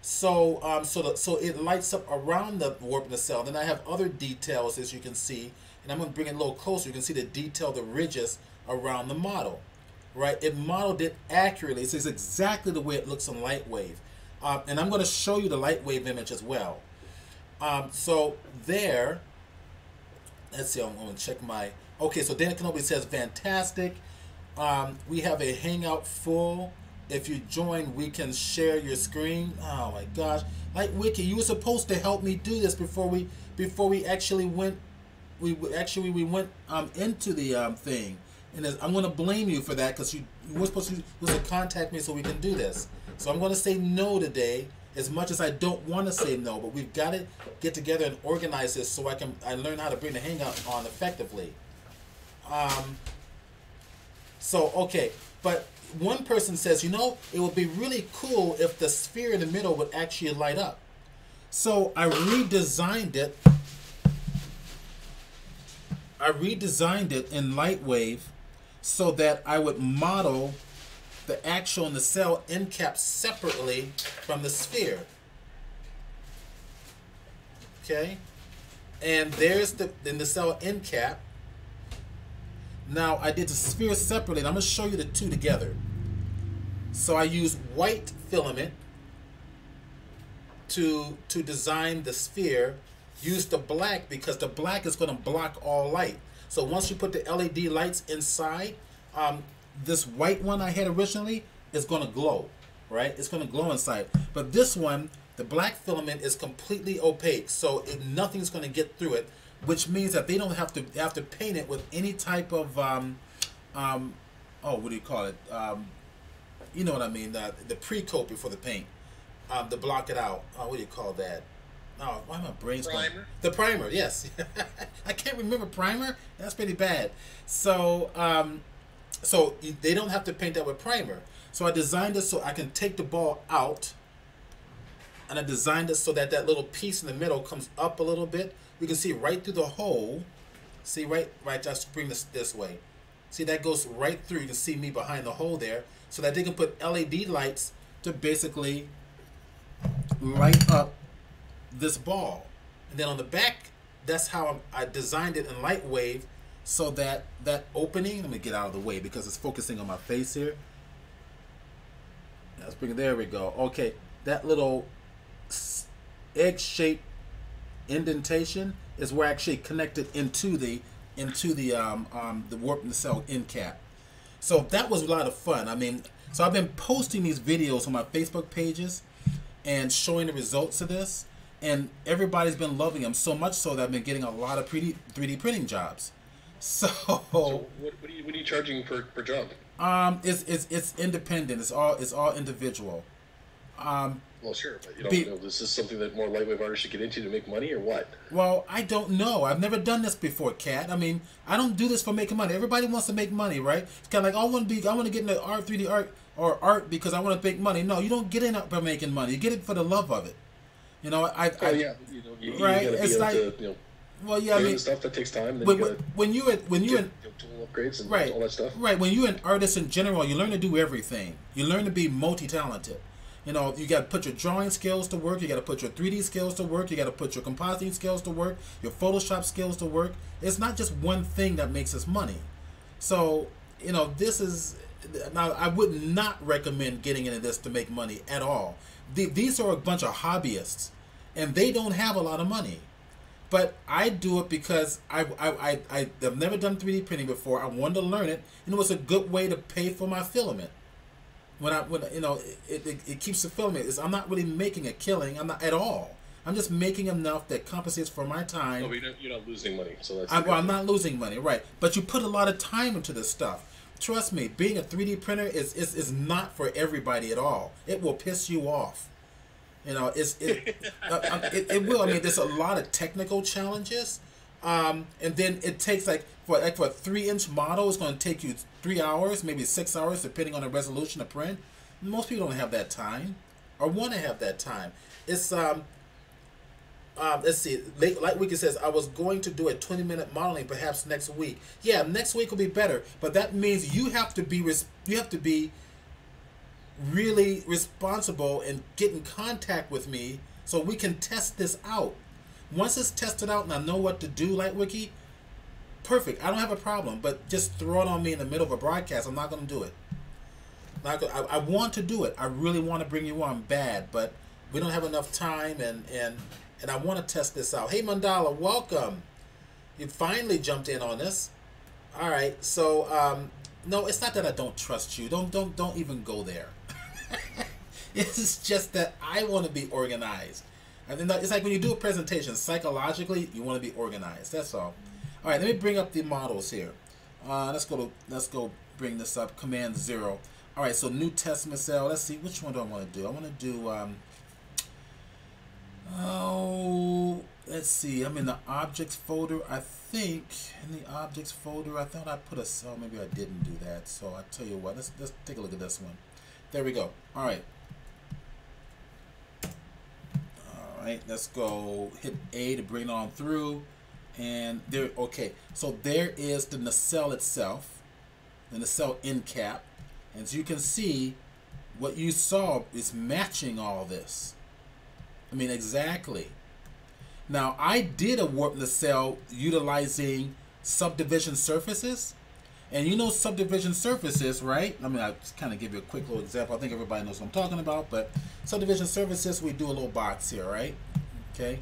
So so it lights up around the warp nacelle. Then I have other details, as you can see, and I'm going to bring it a little closer. You can see the detail, the ridges around the model. Right, it modeled it accurately. It's exactly the way it looks on Lightwave, and I'm going to show you the Lightwave image as well. So there, let's see. I'm going to check my. Okay, so Dan Kenobi says fantastic. We have a Hangout full. If you join, we can share your screen. Oh my gosh! Like Wiki, you were supposed to help me do this before we actually went. We went into the thing, and I'm going to blame you for that because you were supposed to contact me so we can do this. So I'm going to say no today, as much as I don't want to say no. But we've got to get together and organize this so I learn how to bring the Hangout on effectively. So okay, but one person says, it would be really cool if the sphere in the middle would actually light up. So I redesigned it. In Lightwave so that I would model the actual nacelle end cap separately from the sphere. Okay, and there's the nacelle end cap. Now I did the sphere separately, and I'm going to show you the two together. So I used white filament to design the sphere. Use the black because the black is going to block all light. So once you put the LED lights inside, this white one I had originally is going to glow, right? It's going to glow inside. But this one, the black filament is completely opaque, so nothing's going to get through it, which means that they don't have to paint it with any type of what do you call it? You know what I mean? The pre-coat before the paint, to block it out. What do you call that? Oh, why my brain's going? The primer, yes. I can't remember primer. That's pretty bad. So, so they don't have to paint that with primer. So I designed it so I can take the ball out, and I designed it so that little piece in the middle comes up a little bit. We can see right through the hole. See right. Just bring this way. See, that goes right through. You can see me behind the hole there, so that they can put LED lights to basically light up this ball. And then on the back, that's how I designed it in Lightwave, so that opening, let me get out of the way because it's focusing on my face here. Let's bring it, there we go. Okay, that little egg-shaped indentation is where I actually connected into the warp nacelle end cap. So that was a lot of fun. I mean, so I've been posting these videos on my Facebook pages and showing the results of this. And everybody's been loving them so much so that I've been getting a lot of 3D printing jobs. So what are you charging per job? It's independent. It's all individual. Well, sure, but you don't know, this is something that more lightweight artists should get into to make money, or what? Well, I don't know. I've never done this before, Kat. I mean, I don't do this for making money. Everybody wants to make money, right? It's kind of like I want to get into 3D art because I want to make money. No, you don't get in it by making money. You get it for the love of it. You know, right? You gotta be able to, well, yeah, I mean, stuff that takes time. Then when you're tool upgrades and right, all that stuff. Right. When you're an artist in general, you learn to do everything. You learn to be multi-talented. You know, you got to put your drawing skills to work. You got to put your 3D skills to work. You got to put your compositing skills to work. Your Photoshop skills to work. It's not just one thing that makes us money. So, you know, this is now. I would not recommend getting into this to make money at all. These are a bunch of hobbyists, and they don't have a lot of money. But I do it because I've never done 3D printing before. I wanted to learn it, and it was a good way to pay for my filament. When you know, it keeps the filament. I'm not really making a killing. I'm not at all. I'm just making enough that compensates for my time. Oh, but you're not losing money, so that's. I'm not losing money, right? But you put a lot of time into this stuff. Trust me, being a 3D printer is not for everybody at all. It will piss you off. You know, it will. I mean, there's a lot of technical challenges, and then it takes for a 3-inch model, it's going to take you 3 hours, maybe 6 hours, depending on the resolution of print. Most people don't have that time, or want to have that time. It's let's see. Like Wiki says, I was going to do a 20-minute modeling perhaps next week. Yeah, next week will be better, but that means you have to be really responsible and get in contact with me so we can test this out. Once it's tested out and I know what to do, like Wiki, perfect. I don't have a problem, but just throw it on me in the middle of a broadcast. I'm not going to do it. I want to do it. I really want to bring you on bad, but we don't have enough time, and I want to test this out. Hey, Mandala, welcome. You finally jumped in on this. All right, so No, it's not that I don't trust you. Don't even go there. It's just that I want to be organized. I mean, it's like when you do a presentation, psychologically, you want to be organized. That's all. All right, let me bring up the models here. Let's go bring this up. Command 0. All right, so New Testament cell. Let's see, which one do I want to do? I want to do. Let's see. I'm in the objects folder. I think in the objects folder, I thought I put a cell. Maybe I didn't do that. So I tell you what. Let's take a look at this one. There we go. All right. Right, let's go hit A to bring it on through, and there. Okay, so there is the nacelle itself, the nacelle end cap, and as you can see, what you saw is matching all this. I mean, exactly. Now, I did a warp nacelle utilizing subdivision surfaces, and you know subdivision surfaces, right? I mean, I'll just kind of give you a quick little example. I think everybody knows what I'm talking about, but subdivision surfaces, we do a little box here, right? Okay.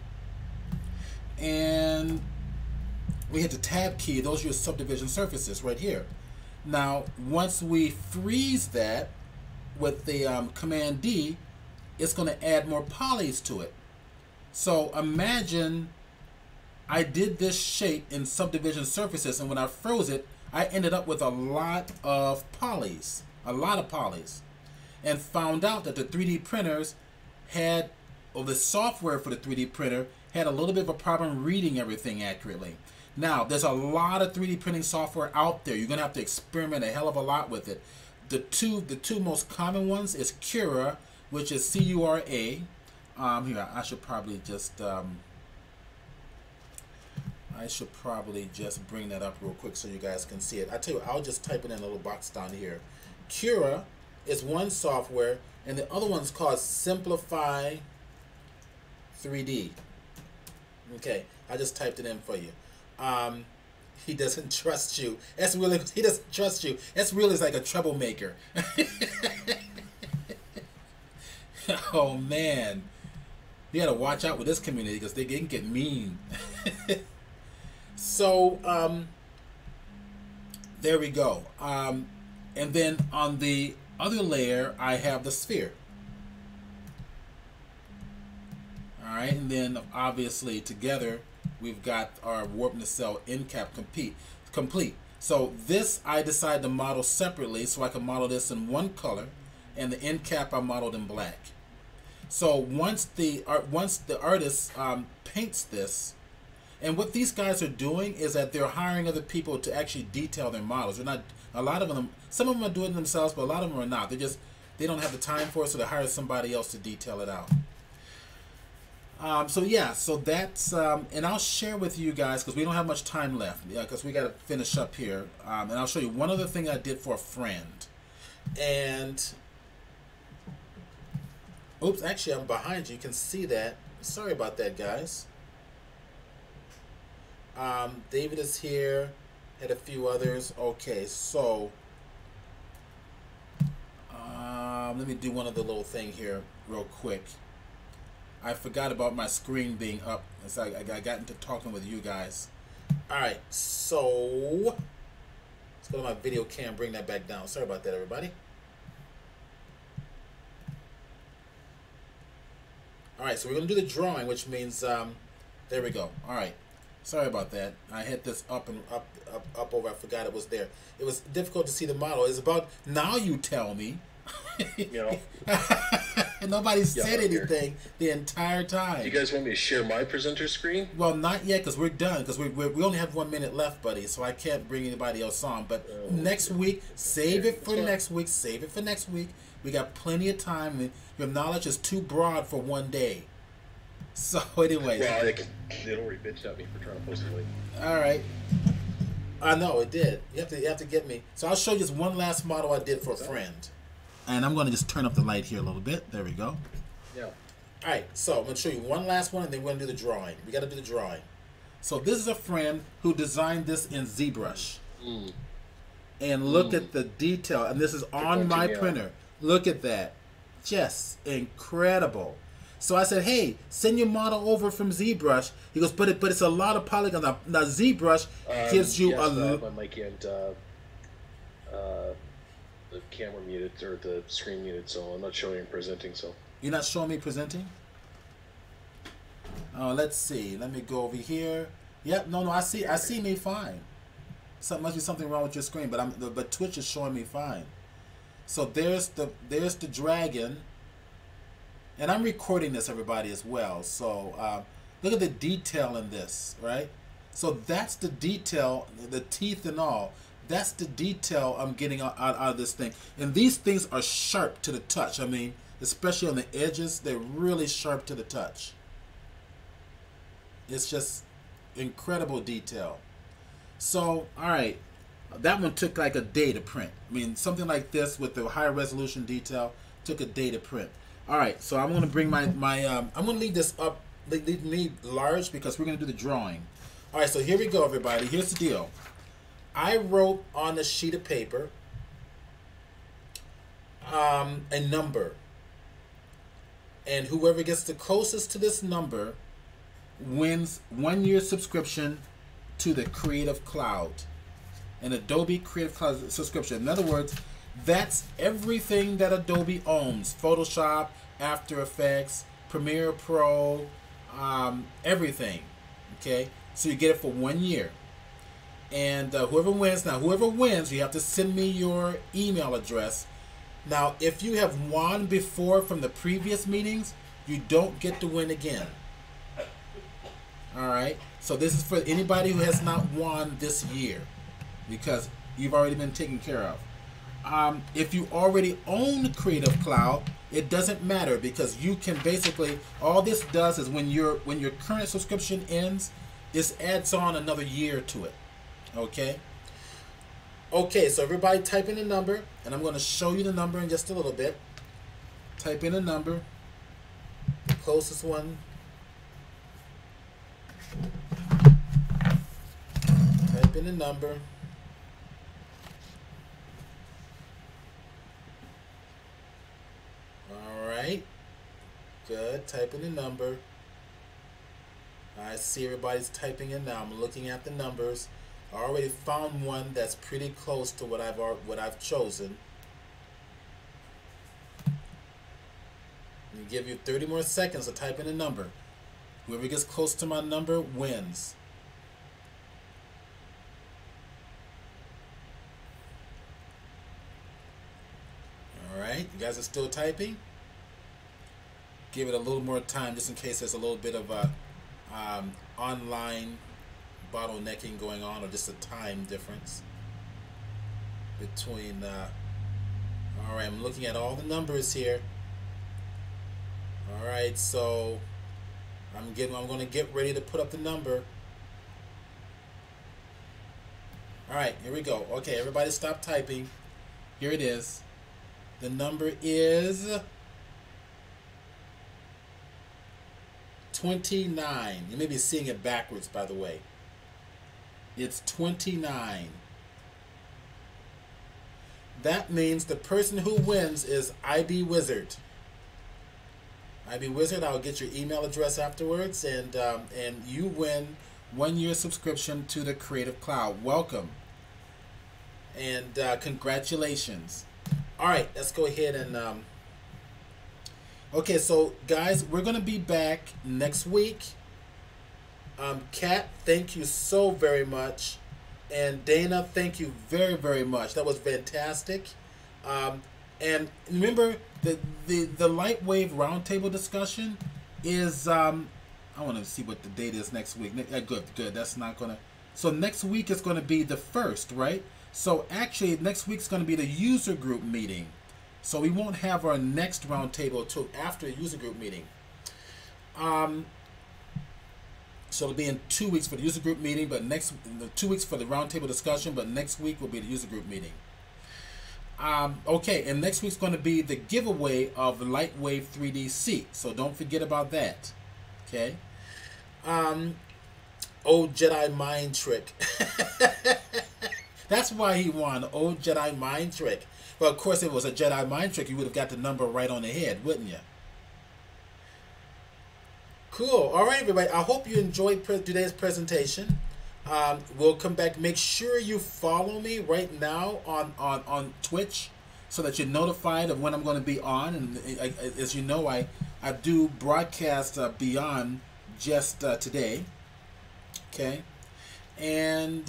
And we hit the tab key. Those are your subdivision surfaces right here. Now, once we freeze that with the Command D, it's going to add more polys to it. So imagine I did this shape in subdivision surfaces, and when I froze it, I ended up with a lot of polys, and found out that the 3D printers had, or the software for the 3D printer had a little bit of a problem reading everything accurately. Now, there's a lot of 3D printing software out there. You're going to have to experiment a hell of a lot with it. The two most common ones is Cura, which is C-U-R-A. Here, I should probably just bring that up real quick so you guys can see it. I tell you, I'll just type it in a little box down here. Cura is one software, and the other one's called Simplify 3D. Okay, I just typed it in for you. He doesn't trust you. He doesn't trust you. That's really like a troublemaker. Oh man, you gotta watch out with this community because they can get mean. So there we go. And then on the other layer, I have the sphere. All right, and then obviously together we've got our warp nacelle end cap complete. So this I decided to model separately so I can model this in one color, and the end cap I modeled in black. So once the artist paints this, and what these guys are doing is that they're hiring other people to actually detail their models. They're not, a lot of them, some of them are doing it themselves, but a lot of them are not. They don't have the time for it, so they hire somebody else to detail it out. So yeah, so that's, and I'll share with you guys, because we don't have much time left, because we got to finish up here, and I'll show you one other thing I did for a friend. And, oops, actually I'm behind you, you can see that. Sorry about that, guys. David is here, and a few others. Okay, so let me do one other little thing here real quick. I forgot about my screen being up. It's like I got into talking with you guys. Alright, so let's go to my video cam, bring that back down. Sorry about that, everybody. Alright, so we're going to do the drawing, which means, there we go. Alright, sorry about that. I had this up over. I forgot it was there. It was difficult to see the model. It's about, now you tell me. You know. Nobody said anything the entire time. You guys want me to share my presenter screen? Well, not yet, because we're done. Because we only have 1 minute left, buddy. So I can't bring anybody else on. But next week, save it for next week. Save it for next week. We got plenty of time. Your knowledge is too broad for one day. So, anyways. Well, it already bitched at me for trying to post it late. All right. I know it did. You have to get me. So I'll show you just one last model I did for a friend. And I'm going to just turn up the light here a little bit. There we go. Yeah. All right, so I'm going to show you one last one, and then we're going to do the drawing. We got to do the drawing. So this is a friend who designed this in ZBrush. And look at the detail. And this is on my printer. Look at that. Just incredible. So I said, hey, send your model over from ZBrush. He goes, but it's a lot of polygons. Now ZBrush gives you a... my mic and... the camera muted or the screen muted, so I'm not showing and presenting. So You're not showing me presenting? Let's see. Let me go over here. Yep. No. I see me fine. Must be something wrong with your screen, but Twitch is showing me fine. So there's the dragon, and I'm recording this, everybody, as well. So look at the detail in this, right? So that's the detail, the teeth and all. That's the detail I'm getting out of this thing. And these things are sharp to the touch. I mean, especially on the edges, they're really sharp to the touch. It's just incredible detail. So, all right, that one took like a day to print. I mean, something like this with the higher resolution detail took a day to print. All right, so I'm going to bring I'm going to leave this up, leave me large because we're going to do the drawing. All right, so here we go, everybody. Here's the deal. I wrote on a sheet of paper a number, and whoever gets the closest to this number wins 1 year subscription to the Creative Cloud, an Adobe Creative Cloud subscription. In other words, that's everything that Adobe owns: Photoshop, After Effects, Premiere Pro, everything. Okay, so you get it for 1 year. And whoever wins, you have to send me your email address. Now, if you have won before from the previous meetings, you don't get to win again. All right. So this is for anybody who has not won this year, because you've already been taken care of. If you already own Creative Cloud, it doesn't matter, because you can basically, all this does is when your current subscription ends, this adds on another year to it. Okay. Okay, so everybody type in a number, and I'm going to show you the number in just a little bit. Type in a number, the closest one. Type in a number. All right. Good. Type in a number. I see everybody's typing in now. I'm looking at the numbers. I already found one that's pretty close to what I've chosen. I'm give you 30 more seconds to type in a number. Whoever gets close to my number wins. All right, you guys are still typing? Give it a little more time just in case there's a little bit of a online bottlenecking going on, or just a time difference between all right, I'm looking at all the numbers here. All right, so I'm going to get ready to put up the number. All right, here we go. Okay, everybody stop typing. Here it is. The number is 29. You may be seeing it backwards, by the way. It's 29. That means the person who wins is IB Wizard. IB Wizard, I'll get your email address afterwards, and you win 1 year subscription to the Creative Cloud. Welcome. And congratulations. All right, let's go ahead and okay, so guys, we're going to be back next week. Kat, thank you so very much, and Dana, thank you very, very much. That was fantastic. And remember, the Lightwave Roundtable discussion is I want to see what the date is next week. Good. That's not gonna. So next week is going to be the 1st, right? So actually, next week's going to be the user group meeting. So we won't have our next roundtable till after the user group meeting. So it'll be in 2 weeks for the user group meeting, but 2 weeks for the roundtable discussion, but next week will be the user group meeting. Okay, and next week's going to be the giveaway of the Lightwave 3DC, so don't forget about that. Okay. Old Jedi mind trick. That's why he won. Old Jedi mind trick. Well, of course, if it was a Jedi mind trick, you would have got the number right on the head, wouldn't you? Cool. All right, everybody. I hope you enjoyed today's presentation. We'll come back. Make sure you follow me right now on Twitch so that you're notified of when I'm going to be on. And as you know, I do broadcast beyond just today. Okay, and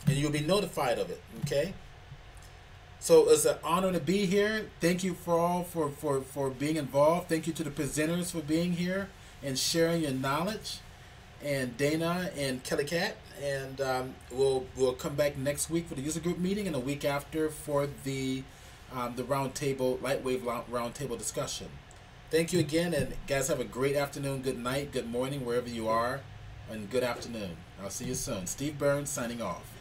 you'll be notified of it. Okay. So it's an honor to be here. Thank you for being involved. Thank you to the presenters for being here and sharing your knowledge, and Dana and Kelly Cat. And we'll come back next week for the user group meeting, and a week after for the roundtable lightwave roundtable discussion. Thank you again, and guys, have a great afternoon, good night, good morning, wherever you are, and good afternoon. I'll see you soon. Steve Burns signing off.